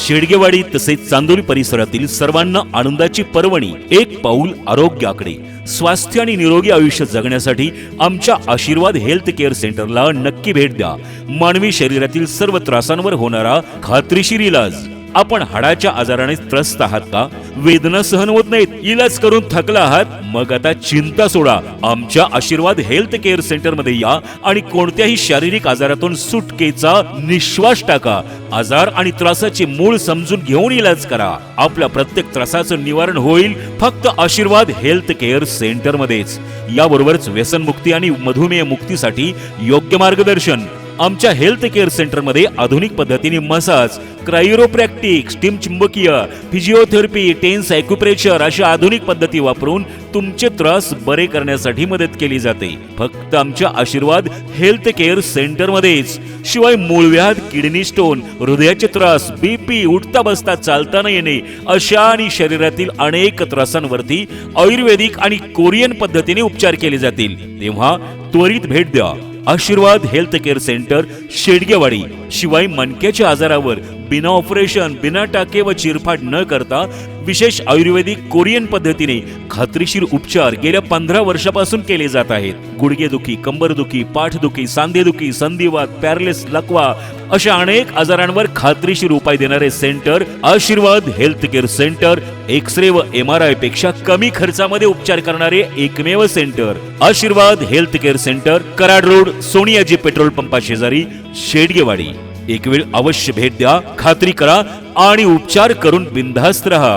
शेडगेवाडी तसेच चांदोली परिसरातील सर्वांना आनंदाची पर्वणी, एक पाऊल आरोग्याकडे। स्वास्थ्य आणि निरोगी आयुष्य जगण्यासाठी आमच्या आशीर्वाद हेल्थ केअर सेंटरला नक्की भेट द्या। मानवी शरीरातील सर्व त्रासांवर होणारा खात्रीशीर इलाज। आपण हाडाच्या आजाराने त्रस्त आहात का? वेदना सहन होत नाहीत, इलाज करून थकला आहात? मग आता चिंता सोडा, आमच्या आशीर्वाद हेल्थ केअर सेंटर मध्ये या आणि कोणत्याही शारीरिक आजारातून सुटकेचा निश्वास टाका। आजार आणि त्रासाचे मूळ समजून घेऊन इलाज करा। आपल्या प्रत्येक त्रासाचं निवारण होईल फक्त आशीर्वाद हेल्थ केअर सेंटर मध्येच। याबरोबरच व्यसनमुक्ती आणि मधुमेह मुक्तीसाठी योग्य मार्गदर्शन। आमच्या हेल्थ केअर सेंटर मध्ये आधुनिक पद्धतीने मसाज, क्रायोप्रॅक्टिक, स्टीम चुंबकीय, फिजिओथेरपी, टेन्स ॲक्युप्रेशर अशा आधुनिक पद्धती वापरून तुमचे त्रास बरे करण्यासाठी मदत केली जाते, फक्त आमच्या आशीर्वाद हेल्थ केअर सेंटर मध्येच। शिवाय मूळव्याध, किडनी स्टोन, हृदयाचे त्रास, बीपी, उठता बसता चालता न येणे अशा आणि शरीरातील अनेक त्रासांवरती आयुर्वेदिक आणि कोरियन पद्धतीने उपचार केले जातील। तेव्हा त्वरित भेट द्या। आशीर्वाद हेल्थ केअर सेंटर, शेडगेवाडी। शिवाय मणक्याच्या आजारावर बिना ऑपरेशन, बिना टाके व चिरफाड न करता विशेष आयुर्वेदिक कोरियन पद्धतीने खात्रीशीर उपचार गेल्या 15 वर्षापासून केले जात आहेत। गुडघेदुखी, कंबरदुखी, पाठदुखी, सांधेदुखी, संधिवात, पॅरालिस, लकवा अशा अनेक आजारांवर खात्रीशीर उपाय देणारे centre Ashirwad health care centre. X ray व MRI पेक्षा कमी खर्चामध्ये उपचार करणारे एकमेव centre Ashirwad health care centre, Karad road, Soniyaji petrol पंपा शेजारी, शेडगेवाडी। एक वेळ अवश्य भेट द्या, खात्री करा आणि उपचार करून बिनधास्त रहा।